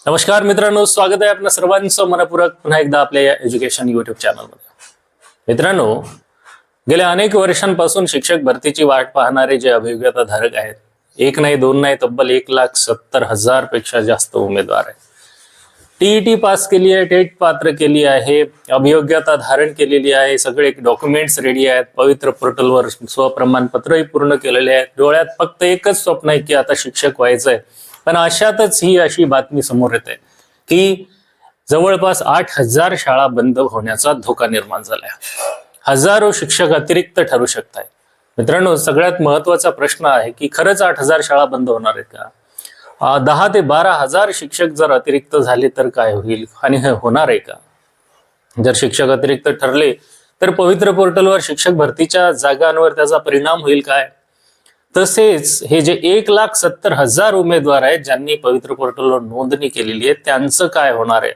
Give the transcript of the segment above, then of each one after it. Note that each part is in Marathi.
नमस्कार मित्रांनो, स्वागत आहे आपल्या सर्वांचं मनपूर्वक पुन्हा एकदा आपल्या या एज्युकेशन युट्यूब चॅनलमध्ये. मित्रांनो, गेल्या अनेक वर्षांपासून शिक्षक भरतीची वाट पाहणारे जे अभियोग्यता धारक आहेत, एक नाही दोन नाही, तब्बल 1,70,000 पेक्षा जास्त उमेदवार आहेत. टीईटी पास केली आहे, टेट पात्र केली आहे, अभियोग्यता धारण केलेली आहे, सगळे डॉक्युमेंट्स रेडी आहेत, पवित्र पोर्टलवर स्वप्रमाणपत्रही पूर्ण केलेले आहेत. डोळ्यात फक्त एकच स्वप्न आहे की आता शिक्षक व्हायचंय. पण अशातच ही अशी बातमी समोर येते की जवळपास 8,000 शाळा बंद होण्याचा धोका निर्माण झालाय. हजारो शिक्षक अतिरिक्त ठरू शकत आहेत. मित्रांनो, सगळ्यात महत्वाचा प्रश्न आहे की खरंच 8,000 शाळा बंद होणार आहेत का? 10 ते 12,000 शिक्षक जर अतिरिक्त झाले तर काय होईल आणि हे होणार आहे का? जर शिक्षक अतिरिक्त ठरले तर पवित्र पोर्टलवर शिक्षक भरतीच्या जागांवर त्याचा परिणाम होईल काय? तसेच हे जे 1,70,000 उमेदवार आहेत ज्यांनी पवित्र पोर्टलवर नोंदणी केलेली आहे त्यांचं काय होणार आहे?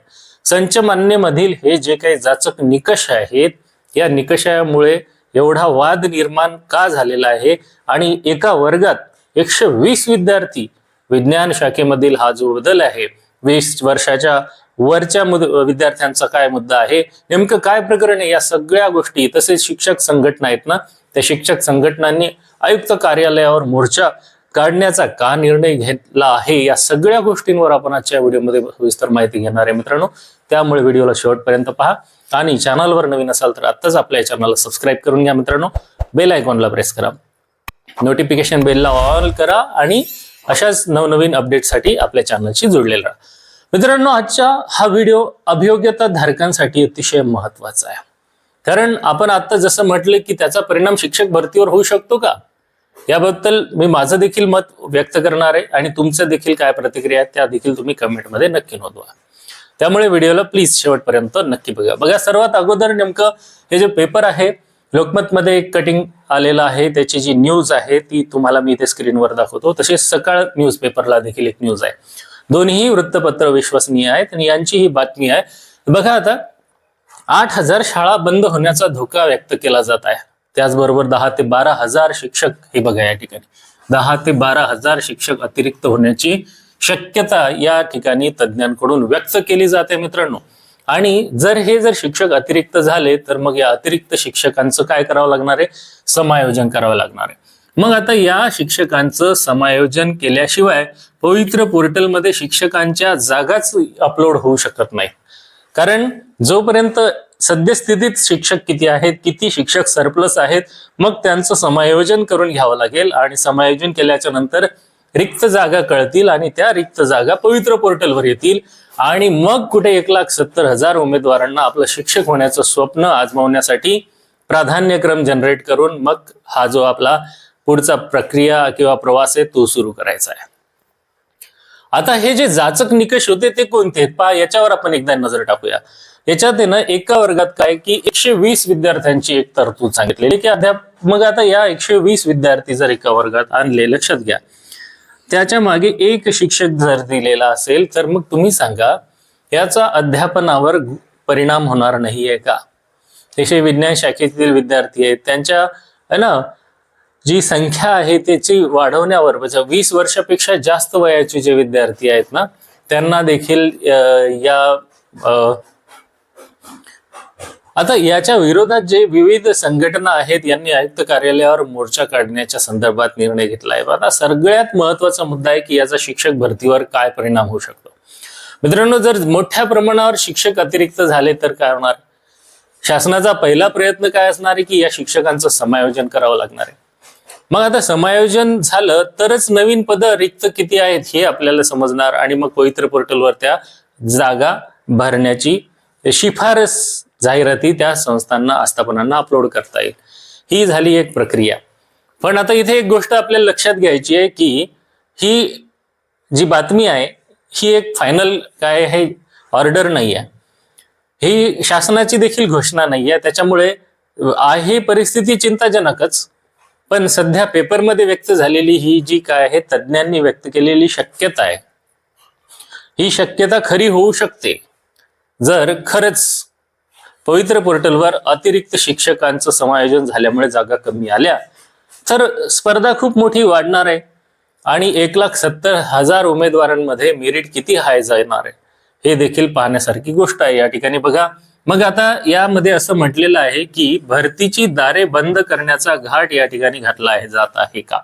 संच मान्यमधील हे जे काही जाचक निकष आहेत, या निकषामुळे एवढा वाद निर्माण का झालेला आहे? आणि एका वर्गात 120 विद्यार्थी, विज्ञान शाखेमधील हा जो बदल आहे, 20 वर्षाच्या वरच्या विद्यार्थ्यांचा काय मुद्दा आहे, नेमकं काय प्रकरण आहे, या सगळ्या गोष्टी, तसेच शिक्षक संघटना आहेत ना, त्या शिक्षक संघटनांनी आयुक्त कार्यालयावर मोर्चा काढण्याचा का निर्णय घेतला आहे, या सगळ्या गोष्टींवर आपण आजच्या व्हिडिओमध्ये सविस्तर माहिती घेणार आहे मित्रांनो. त्यामुळे व्हिडिओला शेवटपर्यंत पहा आणि चॅनलवर नवीन असाल तर आत्ताच आपल्या चॅनलला सबस्क्राईब करून घ्या मित्रांनो. बेल आयकॉनला प्रेस करा, नोटिफिकेशन बेलला ऑल करा आणि अशाच नवनवीन अपडेटसाठी आपल्या चॅनलशी जोडलेला राहा. मित्रांनो, आजचा हा व्हिडिओ अभियोग्यता धारकांसाठी अतिशय महत्वाचा आहे. कारण आपण आता जसं म्हटलं की त्याचा परिणाम शिक्षक भरतीवर होऊ शकतो का, याबद्दल मी माझं देखील मत व्यक्त करणार आहे आणि तुमचं देखील काय प्रतिक्रिया आहे त्या देखील तुम्ही कमेंटमध्ये नक्की नोंदवा. त्यामुळे व्हिडिओला प्लीज शेवटपर्यंत नक्की बघा. सर्वात अगोदर नेमकं हे जे पेपर आहे, लोकमतमध्ये एक कटिंग आलेलं आहे, त्याची जी न्यूज आहे ती तुम्हाला मी इथे स्क्रीनवर दाखवतो. तसेच सकाळ न्यूज पेपरला देखील एक न्यूज आहे. दोन्ही वृत्तपत्र विश्वसनीय आहेत आणि यांची ही बातमी आहे. बघा, आता 8,000 शाळा बंद होण्याचा धोका व्यक्त केला जात आहे. त्याचबरोबर 10 ते 12,000 शिक्षक, हे बघा या ठिकाणी 10 ते 12,000 शिक्षक अतिरिक्त होण्याची शक्यता या ठिकाणी तज्ज्ञांकडून व्यक्त केली जाते मित्रांनो. आणि जर शिक्षक अतिरिक्त झाले तर मग या अतिरिक्त शिक्षकांचं काय करावं लागणार आहे? समायोजन करावं लागणार आहे. मग आता या शिक्षकांचं समायोजन केल्याशिवाय पवित्र पोर्टलमध्ये शिक्षकांच्या जागाच अपलोड होऊ शकत नाही. कारण जोपर्यंत सद्यस्थितीत शिक्षक किती आहेत, किती शिक्षक सरप्लस आहेत, मग त्यांचं समायोजन करून घ्यावं लागेल आणि समायोजन केल्याच्या नंतर रिक्त जागा कळतील आणि त्या रिक्त जागा पवित्र पोर्टलवर येतील आणि मग कुठे 1,70,000 उमेदवारांना आपलं शिक्षक होण्याचं स्वप्न आजमावण्यासाठी प्राधान्यक्रम जनरेट करून मग हा जो आपला पुढचा प्रक्रिया किंवा प्रवास आहे तो सुरू करायचा आहे. आता हे जे जाचक निकष होते ते कोणते पहा, याच्यावर आपण एकदा नजर टाकूया. याच्यात आहे ना, एका वर्गात काय की 120 विद्यार्थ्यांची एक तरतूद सांगितलेली की मग आता या 120 विद्यार्थी जर एका वर्गात आणले, लक्षात घ्या, त्याच्या मागे एक शिक्षक जर दिलेला असेल तर मग तुम्ही सांगा याचा अध्यापनावर परिणाम होणार नाहीये का? तसे विज्ञान शाखेतील विद्यार्थी आहेत, त्यांच्या है ना जी संख्या आहे त्याची वाढवण्यावर, 20 वर्षापेक्षा जास्त वयाचे जे विद्यार्थी आहेत ना, त्यांना देखील आता याच्या विरोधात जे विविध संघटना आहेत यांनी आयुक्त कार्यालयावर मोर्चा काढण्याच्या संदर्भात निर्णय घेतला आहे. आता सगळ्यात महत्वाचा मुद्दा आहे की याचा शिक्षक भरतीवर काय परिणाम होऊ शकतो. मित्रांनो, जर मोठ्या प्रमाणावर शिक्षक अतिरिक्त झाले तर काय होणार? शासनाचा पहिला प्रयत्न काय असणार आहे की या शिक्षकांचं समायोजन करावं लागणार आहे. मग आता समायोजन झालं तरच नवीन पद रिक्त किती आहेत हे आपल्याला समजणार आणि मग पवित्र पोर्टलवर त्या जागा भरण्याची शिफारस जाहिराती त्या संस्थांना, आस्थापनांना अपलोड करता येईल. ही झाली एक प्रक्रिया. पण आता इथे एक गोष्ट आपल्याला लक्षात घ्यायची आहे की ही जी बातमी आहे ही एक फायनल काय आहे, ऑर्डर नाही आहे, ही शासनाची देखील घोषणा नाही आहे. त्याच्यामुळे आहे परिस्थिती चिंताजनकच. पण सध्या पेपरमध्ये व्यक्त झालेली ही जी काय आहे, तज्ज्ञांनी व्यक्त केलेली शक्यता आहे, ही शक्यता खरी होऊ शकते जर खरंच पवित्र पोर्टलवर अतिरिक्त शिक्षकांचं समायोजन झाल्यामुळे जागा कमी आल्या तर स्पर्धा खूप मोठी वाढणार आहे. आणि 1,70,000 उमेदवारांमध्ये मेरिट किती हाय जाणार आहे हे देखील पाहण्यासारखी गोष्ट आहे या ठिकाणी बघा. मग आता यामध्ये असं म्हटलेलं आहे की भरतीची दारे बंद करण्याचा घाट या ठिकाणी घातला जात आहे का,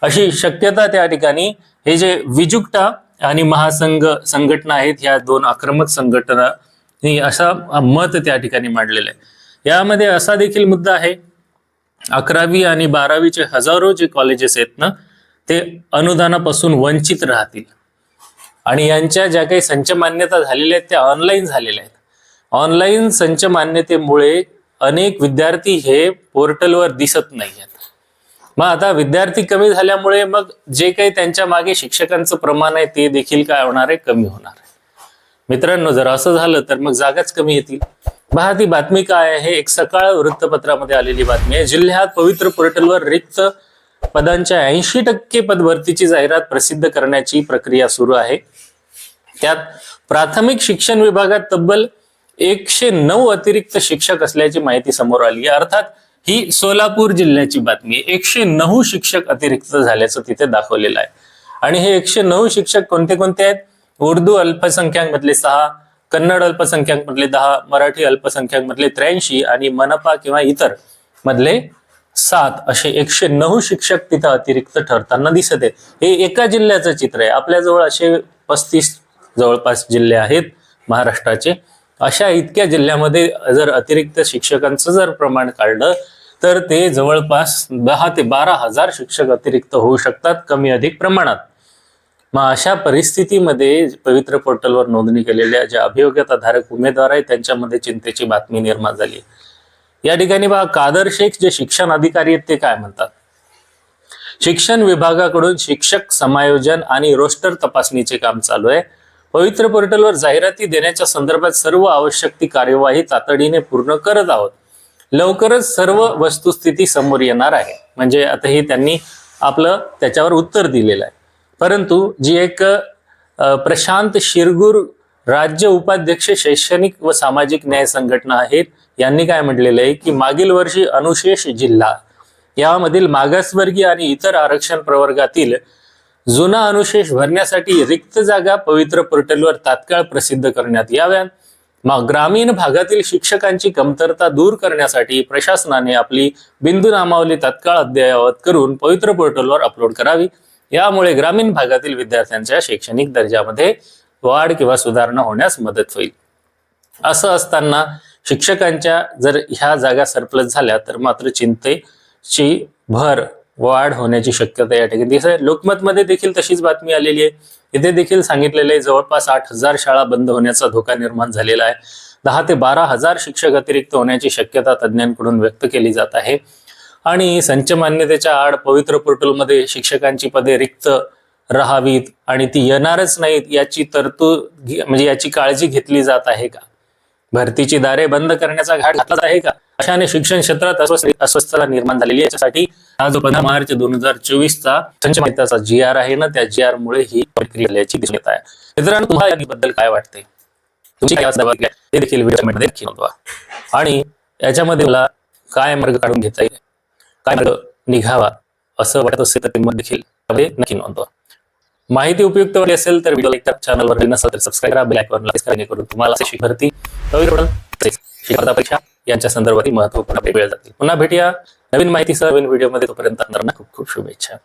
अशी शक्यता त्या ठिकाणी हे जे विजुक्ता आणि महासंघ संघटना आहेत, ह्या दोन आक्रमक संघटना असा मत त्या ठिकाणी मांडलेलं आहे. यामध्ये असा देखील मुद्दा आहे 11वी आणि 12वीचे हजारो जे कॉलेजेस आहेत ना ते अनुदानापासून वंचित राहतील आणि यांच्या ज्या काही संच मान्यता झालेल्या आहेत त्या ऑनलाईन झालेल्या आहेत. ऑनलाईन संच मान्यतेमुळे अनेक विद्यार्थी हे पोर्टलवर दिसत नाही आहेत. मग आता विद्यार्थी कमी झाल्यामुळे मग जे काही त्यांच्या मागे शिक्षकांचं प्रमाण आहे ते देखील काय होणार आहे, कमी होणार आहे. मित्रांनो, जर असं झालं तर मग जागाच कमी येतील. पहा ती बातमी काय आहे, एक सकाळ वृत्तपत्रामध्ये आलेली बातमी आहे. जिल्ह्यात पवित्र पोर्टलवर रिक्त पदांच्या 80% पदभरतीची जाहिरात प्रसिद्ध करण्याची प्रक्रिया सुरू आहे. त्यात प्राथमिक शिक्षण विभागात तब्बल 109 अतिरिक्त शिक्षक असल्याची माहिती समोर आली आहे. अर्थात ही सोलापूर जिल्ह्याची बातमी आहे. 109 शिक्षक अतिरिक्त झाल्याचं तिथे दाखवलेलं आहे. आणि हे 109 शिक्षक कोणते कोणते आहेत? उर्दू अल्पसंख्याक मधले 6, कन्नड अल्पसंख्याक मधले 10, मराठी अल्पसंख्याक मधले 83 आणि मनपा किंवा इतर मधले 7 असे 109 शिक्षक तिथं अतिरिक्त ठरताना दिसत आहेत. हे एका जिल्ह्याचं चित्र आहे. आपल्याजवळ असे 35 जवळपास जिल्हे आहेत महाराष्ट्राचे. अशा इतक्या जिल्ह्यामध्ये जर अतिरिक्त शिक्षकांचं जर प्रमाण काढलं तर ते जवळपास 10 ते 12,000 शिक्षक अतिरिक्त होऊ शकतात कमी अधिक प्रमाणात. मग अशा परिस्थितीमध्ये पवित्र पोर्टलवर नोंदणी केलेल्या ज्या अभियोग्यताधारक उमेदवार आहेत त्यांच्यामध्ये चिंतेची बातमी निर्माण झाली. या ठिकाणी बघा, कादर शेख जे शिक्षण अधिकारी आहेत ते काय म्हणतात, शिक्षण विभागाकडून शिक्षक समायोजन आणि रोस्टर तपासणीचे काम चालू आहे. पवित्र पोर्टलवर जाहिराती देण्याच्या संदर्भात सर्व आवश्यक ती कार्यवाही तातडीने पूर्ण करत आहोत. लवकरच सर्व वस्तुस्थिती समोर येणार आहे. म्हणजे आता हे त्यांनी आपलं त्याच्यावर उत्तर दिलेलं आहे. परंतु जी एक प्रशांत शिरगुर राज्य उपाध्यक्ष शैक्षणिक व सामाजिक न्याय संघटना आहेत यांनी काय म्हटलेलं आहे की मागील वर्षी अनुशेष जिल्हा यामधील मागासवर्गीय आणि इतर आरक्षण प्रवर्गातील जुना अनुशेष भरण्यासाठी रिक्त जागा पवित्र पोर्टलवर तात्काळ प्रसिद्ध करण्यात याव्या. मग ग्रामीण भागातील शिक्षकांची कमतरता दूर करण्यासाठी प्रशासनाने आपली बिंदू नामावली तात्काळ अद्ययावत करून पवित्र पोर्टलवर अपलोड करावी. यामुळे ग्रामीण भागातील विद्यार्थ्यांच्या शैक्षणिक दर्जामध्ये वाढ किंवा सुधारणा होण्यास मदत होईल. असं असताना शिक्षकांच्या जर ह्या जागा सरप्लस झाल्या तर मात्र चिंतेची भर वाढ होण्याची शक्यता या ठिकाणी दिसत आहे. लोकमतमध्ये देखील तशीच बातमी आलेली आहे. इथे देखील सांगितलेलं आहे जवळपास 8,000 शाळा बंद होण्याचा धोका निर्माण झालेला आहे. 10 ते 12,000 शिक्षक अतिरिक्त होण्याची शक्यता तज्ज्ञांकडून व्यक्त केली जात आहे. आणि संच मान्यतेच्या आड पवित्र पोर्टलमध्ये शिक्षकांची पदे रिक्त राहावीत आणि ती येणारच नाहीत याची तरतूद म्हणजे याची काळजी घेतली जात आहे का? भरतीची दारे बंद करण्याचा घाट घातला आहे का? अशाने शिक्षण क्षेत्रात अस्वस्थता निर्माण झालेली आहे. याच्यासाठी हा जो 15 मार्च 2024चा संच मान्यतेचा GR आहे ना, त्या GR मुळे ही प्रक्रिया झाल्याची दिसून येत आहे. मित्रांनो, तुम्हाला याबद्दल काय वाटते? तुमची काय अभिप्राय ते देखील व्हिडिओ कमेंटमध्ये नोंदवा. आणि याच्यामध्ये मला काय मार्ग काढून घेता येईल, काय मार्ग निघावा असं वाटत असेल तर ते मत देखील नक्की नोंदवा. माहिती उपयुक्त वाटली असेल तर व्हिडिओ लाईक करा, चॅनलवर नसेल तर सबस्क्राईब करा, बेल आयकॉन क्लिक करा जेणेकरून तुम्हाला असे भरती स्पर्धा परीक्षा यांच्या संदर्भातील महत्त्वपूर्ण अपडेट मिळत जातील. पुन्हा भेटूया नवीन माहितीसह नवीन व्हिडिओमध्ये. तोपर्यंत खूप खूप शुभेच्छा.